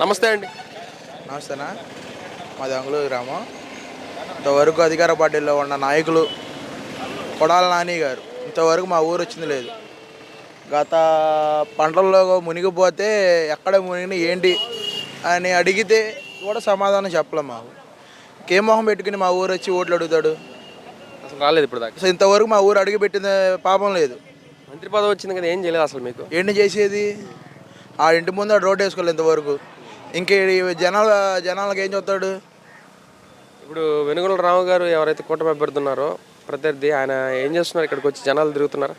నమస్తే అండి. నమస్తేనా. మాది అంగుళూరు గ్రామం. ఇంతవరకు అధికార పార్టీలో ఉన్న నాయకులు కొడాల నాని గారు ఇంతవరకు మా ఊరు వచ్చింది లేదు. గత పంటల్లో మునిగిపోతే ఎక్కడ మునిగిన ఏంటి అని అడిగితే కూడా సమాధానం చెప్పలేం. మాకు ఇంకేం మొహం పెట్టుకుని మా ఊరు వచ్చి ఓట్లు అడుగుతాడు. అసలు రాలేదు ఇప్పుడు దాకా. అసలు ఇంతవరకు మా ఊరు అడుగు పెట్టిన పాపం లేదు. మంత్రి పదవి వచ్చింది కదా, ఏం చేయలేదు అసలు మీకు? ఏంటి చేసేది? ఆ ఇంటి ముందు రోడ్డు వేసుకోలేదు ఇంతవరకు. ఇంకే జనాలకు ఏం చూస్తాడు? ఇప్పుడు వెనుగొండ రాము గారు ఎవరైతే కూటమి అభ్యర్థి ఉన్నారో ప్రత్యర్థి, ఆయన ఏం చేస్తున్నారు? ఇక్కడికి వచ్చి జనాలు తిరుగుతున్నారు.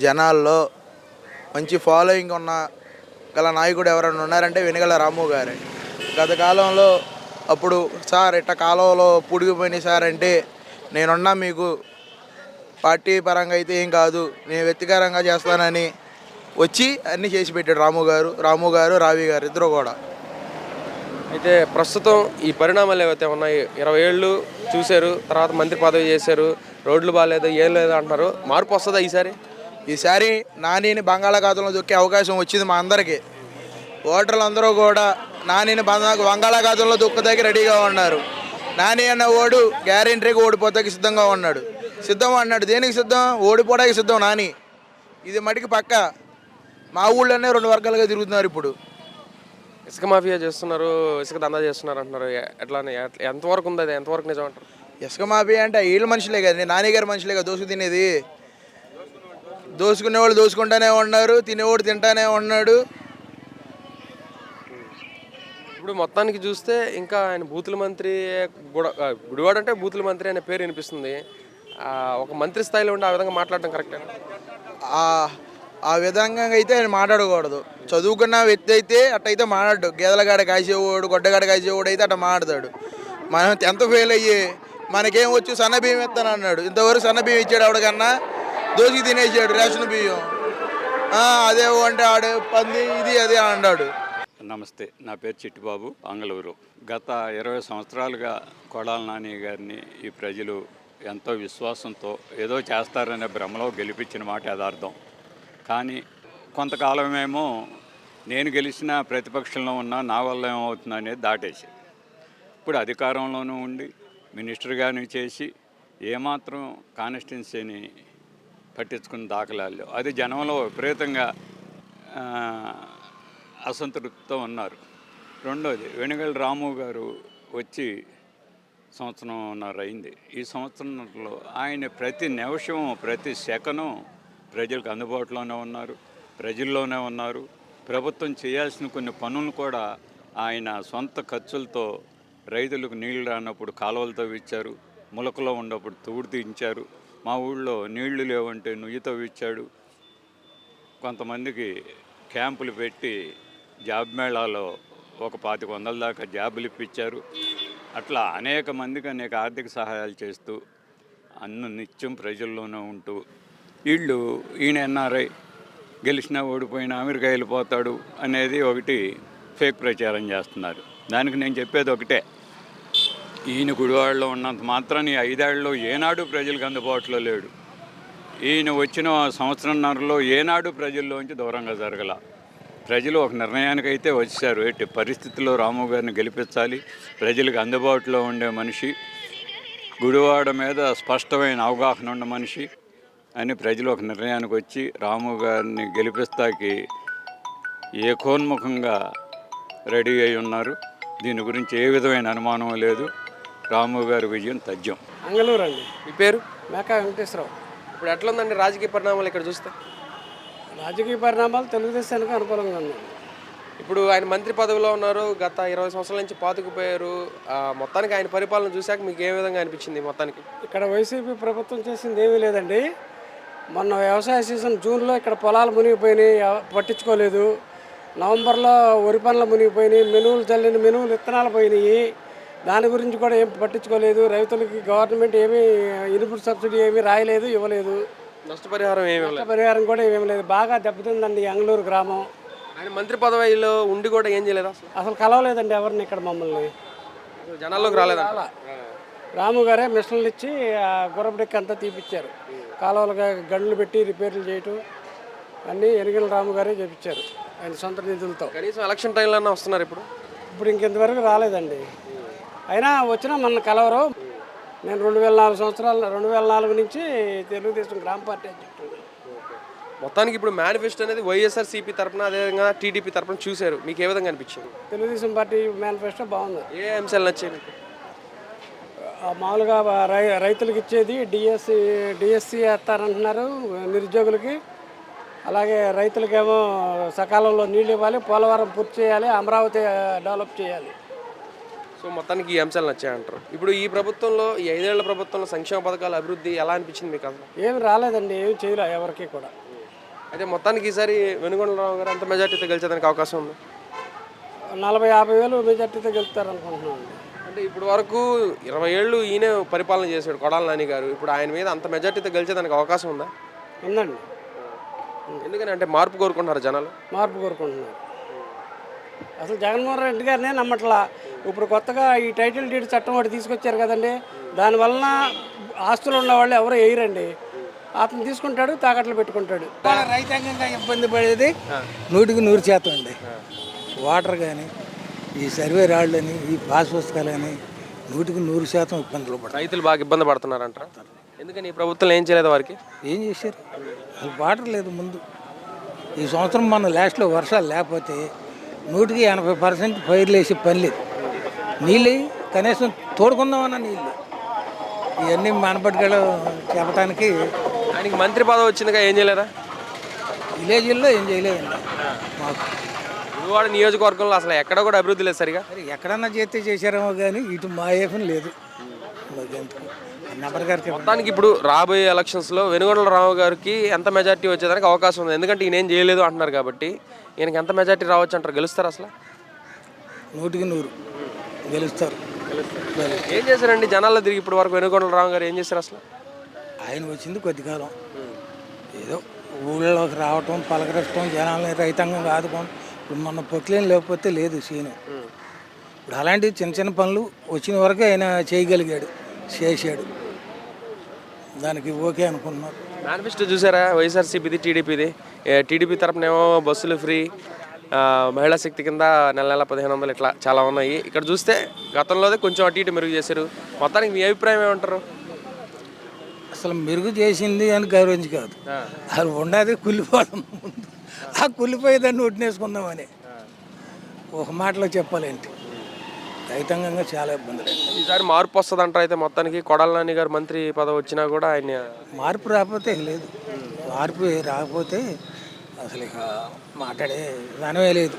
జనాల్లో మంచి ఫాలోయింగ్ ఉన్న గల నాయకుడు ఎవరైనా ఉన్నారంటే వెనుగల రాము గారే. గత కాలంలో అప్పుడు సార్ ఇట్ట కాలంలో పుడిగిపోయినాయి సార్ అంటే, నేనున్నా మీకు పార్టీ పరంగా అయితే ఏం కాదు, నేను వ్యక్తిగతంగా చేస్తానని వచ్చి అన్నీ చేసి పెట్టాడు రాము గారు రావి గారు ఇద్దరు కూడా. అయితే ప్రస్తుతం ఈ పరిణామాలు ఏవైతే ఉన్నాయి, 20 ఏళ్ళు చూశారు, తర్వాత మంత్రి పదవి చేశారు, రోడ్లు బాగాలేదు, ఏం లేదు అంటున్నారు. మార్పు వస్తుందా ఈసారి నానిని బంగాళాఖాతంలో దొక్కే అవకాశం వచ్చింది మా అందరికీ. ఓటర్లు అందరూ కూడా నానిని బంగాళాఖాతంలో దొక్కదాకి రెడీగా ఉన్నారు. నాని అన్న ఓడు గ్యారెంటీగా ఓడిపోతాకి సిద్ధంగా ఉన్నాడు. దేనికి సిద్ధం? ఓడిపోవడానికి సిద్ధం నాని. ఇది మటుకి పక్క. మా ఊళ్ళోనే 2 వర్గాలుగా తిరుగుతున్నారు ఇప్పుడు. ఇసుక మాఫియా చేస్తున్నారు, ఇసుక దందా చేస్తున్నారు అంటున్నారు. ఎంతవరకు ఉంది అది? ఎంతవరకు నిజం అంటారు? ఇసుక మాఫియా అంటే వీళ్ళ మనుషులే కదా, నాని గారి మనుషులే కదా దోసుకు తినేది. దోసుకునేవాళ్ళు దోసుకుంటానే ఉన్నారు, తినేవాడు తింటానే ఉన్నాడు. ఇప్పుడు మొత్తానికి చూస్తే ఇంకా ఆయన బూతుల మంత్రి, గుడివాడ అంటే బూతుల మంత్రి అనే పేరు వినిపిస్తుంది. ఒక మంత్రి స్థాయిలో ఉండి ఆ విధంగా మాట్లాడడం కరెక్టే? ఆ విధంగా అయితే ఆయన మాట్లాడకూడదు. చదువుకున్న వ్యక్తి అయితే అట్టయితే మాట్లాడు. గేదెలగాడ కాసేవాడు, గొడ్డగాడ కాసేవాడు అయితే అట్ట మాట్లాడతాడు. మనం 10th ఫెయిల్ అయ్యి మనకేం వచ్చు సన్న బియ్యం ఇస్తాను అన్నాడు. ఇంతవరకు సన్న బియ్యం ఇచ్చాడు ఎవడికన్నా? దోసికి తినేసాడు రేషన్ బియ్యం. అదే అంటే ఆడు పంది ఇది అదే అన్నాడు. నమస్తే, నా పేరు చిట్టిబాబు, అంగళూరు. గత 20 సంవత్సరాలుగా కొడాల నాని గారిని ఈ ప్రజలు ఎంతో విశ్వాసంతో ఏదో చేస్తారనే భ్రమలో గెలిపించిన మాట యథార్థం. కానీ కొంతకాలమేమో నేను గెలిచిన ప్రతిపక్షంలో ఉన్న నా వల్ల ఏమవుతుంది అనేది దాటేసి, ఇప్పుడు అధికారంలోనూ ఉండి మినిస్టర్గాను చేసి ఏమాత్రం కాన్స్టిట్యున్సీని పట్టించుకున్న దాఖలాలు. అది జనంలో విపరీతంగా అసంతృప్తితో ఉన్నారు. రెండోది, వెనుగల రాము గారు వచ్చి సంవత్సరంన్నర అయింది. ఈ సంవత్సరంలో ఆయన ప్రతి నిమిషం ప్రతి సెకను ప్రజలకు అందుబాటులోనే ఉన్నారు, ప్రజల్లోనే ఉన్నారు. ప్రభుత్వం చేయాల్సిన కొన్ని పనులను కూడా ఆయన సొంత ఖర్చులతో రైతులకు నీళ్లు రానప్పుడు కాలువలతో ఇచ్చారు, ములకలో ఉన్నప్పుడు తూడు తీయించారు, మా ఊళ్ళో నీళ్లు లేవంటే నుయ్యితో ఇచ్చాడు, కొంతమందికి క్యాంపులు పెట్టి జాబ్ మేళాలో ఒక 2500 దాకా జాబులు ఇప్పించారు. అట్లా అనేక మందికి అనేక ఆర్థిక సహాయాలు చేస్తూ నిత్యం ప్రజల్లోనే ఉంటూ ఈయన ఎన్ఆర్ఐ గెలిచినా ఓడిపోయినా అమెరికా వెళ్ళిపోతాడు అనేది ఒకటి ఫేక్ ప్రచారం చేస్తున్నారు. దానికి నేను చెప్పేది ఒకటే, ఈయన గుడివాడలో ఉన్నంత మాత్రాన్ని 5 ఏళ్లలో ఏనాడు ప్రజలకు అందుబాటులో లేడు. ఈయన వచ్చిన సంవత్సరంన్నరలో ఏనాడు ప్రజల్లోంచి దూరంగా జరగల. ప్రజలు ఒక నిర్ణయానికైతే వచ్చారు, ఎట్టి పరిస్థితుల్లో రాము గారిని గెలిపించాలి, ప్రజలకు అందుబాటులో ఉండే మనిషి, గుడివాడ మీద స్పష్టమైన అవగాహన ఉన్న మనిషి అని ప్రజలు ఒక నిర్ణయానికి వచ్చి రాము గారిని గెలిపిస్తాకి ఏకోన్ముఖంగా రెడీ అయి ఉన్నారు. దీని గురించి ఏ విధమైన అనుమానం లేదు. రాము గారి విజయం తథ్యం. అంగళూరు అండి. మీ పేరు? మేకా వెంకటేశ్వరరావు. ఇప్పుడు ఎట్లా ఉందండి రాజకీయ పరిణామాలు ఇక్కడ చూస్తే? రాజకీయ పరిణామాలు తెలుగుదేశానికి అనుకూలంగా ఉన్నాయి. ఇప్పుడు ఆయన మంత్రి పదవిలో ఉన్నారు, గత 20 సంవత్సరాల నుంచి పాతుకుపోయారు. మొత్తానికి ఆయన పరిపాలన చూశాక మీకు ఏ విధంగా అనిపించింది? మొత్తానికి ఇక్కడ వైసీపీ ప్రభుత్వం చేసింది ఏమీ లేదండి. మొన్న వ్యవసాయ సీజన్ జూన్లో ఇక్కడ పొలాలు మునిగిపోయినాయి, పట్టించుకోలేదు. నవంబర్లో వరి పనులు మునిగిపోయినాయి, మెనువులు విత్తనాలు పోయినాయి, దాని గురించి కూడా ఏం పట్టించుకోలేదు. రైతులకి గవర్నమెంట్ ఏమీ ఇన్పుట్ సబ్సిడీ ఏమీ రాయలేదు, ఇవ్వలేదు. నష్టపరిహారం కూడా ఏమీ లేదు. బాగా దెబ్బతిందండి అంగళూరు గ్రామం. ఆయన మంత్రి పదవిలో ఉండి కూడా ఏం చేయలేదు, అసలు కలవలేదండి ఎవరిని ఇక్కడ మమ్మల్ని. జనాల్లోకి రాలేదు. రాము గారే మిషన్లు ఇచ్చి గుర్రబడికి అంతా తీపిచ్చారు. కాలువలుగా గండ్లు పెట్టి రిపేర్లు చేయటం అన్నీ ఎనిగల రాము గారే చేపించారు. ఆయన సొంత నిధులతో. కనీసం ఎలక్షన్ టైంలో వస్తున్నారు ఇప్పుడు. ఇప్పుడు ఇంకెంతవరకు రాలేదండి. అయినా వచ్చినా మన కలవరు. నేను 2004 నుంచి తెలుగుదేశం గ్రామ పార్టీ అధ్యక్షుడు. మొత్తానికి ఇప్పుడు మేనిఫెస్టో అనేది వైఎస్ఆర్సీపీ తరపున అదేవిధంగా టీడీపీ తరపున చూశారు. మీకు ఏ విధంగా అనిపించింది? తెలుగుదేశం పార్టీ మేనిఫెస్టో బాగుంది. ఏ అంశాలు నచ్చాయి మీకు? మామూలుగా రైతులకు ఇచ్చేది డిఎస్సి వేస్తారంటున్నారు నిరుద్యోగులకి. అలాగే రైతులకేమో సకాలంలో నీళ్ళు ఇవ్వాలి, పోలవరం పూర్తి చేయాలి, అమరావతి డెవలప్ చేయాలి. సో మొత్తానికి ఈ అంశాలు నచ్చాయంటారు. ఇప్పుడు ఈ ప్రభుత్వంలో, ఈ 5 ఏళ్ల ప్రభుత్వంలో సంక్షేమ పథకాల అభివృద్ధి ఎలా అనిపించింది మీకు అసలు? ఏమి రాలేదండి, ఏమి చేయలే ఎవరికి కూడా. అయితే మొత్తానికి ఈసారి వెనుగొండరావు గారు ఎంత మెజార్టీతో గెలిచేదానికి అవకాశం ఉంది? 40-50 వేలు మెజార్టీతో గెలుస్తారు అనుకుంటున్నాను. అంటే ఇప్పుడు వరకు 20 ఏళ్ళు ఈయనే పరిపాలన చేశాడు కొడాల నాని గారు. ఇప్పుడు ఆయన మీద అంత మెజార్టీతో గెలిచేదానికి అవకాశం ఉందా? ఉందండి. ఎందుకని అంటే మార్పు కోరుకుంటున్నారు జనాలు. మార్పు కోరుకుంటున్నారు. అసలు జగన్మోహన్ రెడ్డి గారినే నమ్మట్లా. ఇప్పుడు కొత్తగా ఈ టైటిల్ డీడ్ చట్టం ఒకటి తీసుకొచ్చారు కదండి, దానివలన ఆస్తులు ఉన్న వాళ్ళు ఎవరు వేయరండి. అతను తీసుకుంటాడు, తాకట్లు పెట్టుకుంటాడు. రైతాంగంగా ఇబ్బంది పడేది 100% అండి. వాటర్ కానీ, ఈ సర్వే రాళ్ళని, ఈ పాస్ పుస్తకాలని 100% ఇబ్బందులు పడతారు. రైతులు బాగా ఇబ్బంది పడుతున్నారంటారు. ఎందుకని ఈ ప్రభుత్వం ఏం చేయలేదు వారికి? ఏం చేశారు? అసలు వాటర్ లేదు ముందు. ఈ సంవత్సరం మన లాస్ట్లో వర్షాలు లేకపోతే 180% పైర్లు వేసి పని లేదు. నీళ్ళు కనీసం తోడుకుందామన్న నీళ్ళు ఇవన్నీ మనపట్టుకెళ్ళ చెప్పడానికి. ఆయనకి మంత్రి పదవి వచ్చిందిగా, ఏం చేయలేదా? విలేజ్ల్లో ఏం చేయలేదండి మాకు. గుడివాడ నియోజకవర్గంలో అసలు ఎక్కడ కూడా అభివృద్ధి లేదు సరిగా. మరి ఎక్కడన్నా చేస్తే చేశారేమో కానీ ఇటు మా ఏఫన్ లేదు. మాకెందుకు నెంబర్ గారికి మొత్తానికి ఇప్పుడు రాబోయే ఎలక్షన్స్లో వెనుగొండరావు గారికి ఎంత మెజార్టీ వచ్చేదానికి అవకాశం ఉంది? ఎందుకంటే ఈయన ఏం చేయలేదు అంటున్నారు కాబట్టి ఈయనకి ఎంత మెజార్టీ రావచ్చు అంటారు? గెలుస్తారు అసలు? 100% గెలుస్తారు. ఏం చేశారండి జనాల్లో తిరిగి ఇప్పుడు వరకు వెనుగొండరావు గారు ఏం చేశారు అసలు? ఆయన వచ్చింది కొద్ది కాలం, ఏదో ఊళ్ళోకి రావటం, పలకరించడం, జనాలని రైతాంగం ఆదుకోవడం. ఇప్పుడు మొన్న పొక్లేని లేకపోతే లేదు సీను. ఇప్పుడు అలాంటి చిన్న చిన్న పనులు వచ్చిన వరకు ఆయన చేయగలిగాడు, చేశాడు. దానికి ఓకే అనుకున్నారు. మేనిఫెస్టో చూసారా? వైఎస్ఆర్సీపీది, టీడీపీది. టీడీపీ తరపునేమో బస్సులు ఫ్రీ, మహిళా శక్తి కింద నెల 1500 ఇట్లా చాలా ఉన్నాయి. ఇక్కడ చూస్తే గతంలోనే కొంచెం అటు ఇటు మెరుగు చేశారు. మొత్తానికి మీ అభిప్రాయం ఏమంటారు? అసలు మెరుగు చేసింది అని గౌరవించి కాదు, అది ఉండేది కుళ్ళిపోవడం. ముందు ఆ కుళ్ళిపోయేదాన్ని ఒట్టినేసుకుందామని ఒక మాటలో చెప్పాలేంటి. రైతాంగంగా చాలా ఇబ్బందులు. ఈసారి మార్పు వస్తుంది అంటారు. అయితే మొత్తానికి కొడాల నాని గారు మంత్రి పదవి వచ్చినా కూడా ఆయన మార్పు రాకపోతే లేదు. మార్పు రాకపోతే అసలు ఇక మాట్లాడే దానమే లేదు.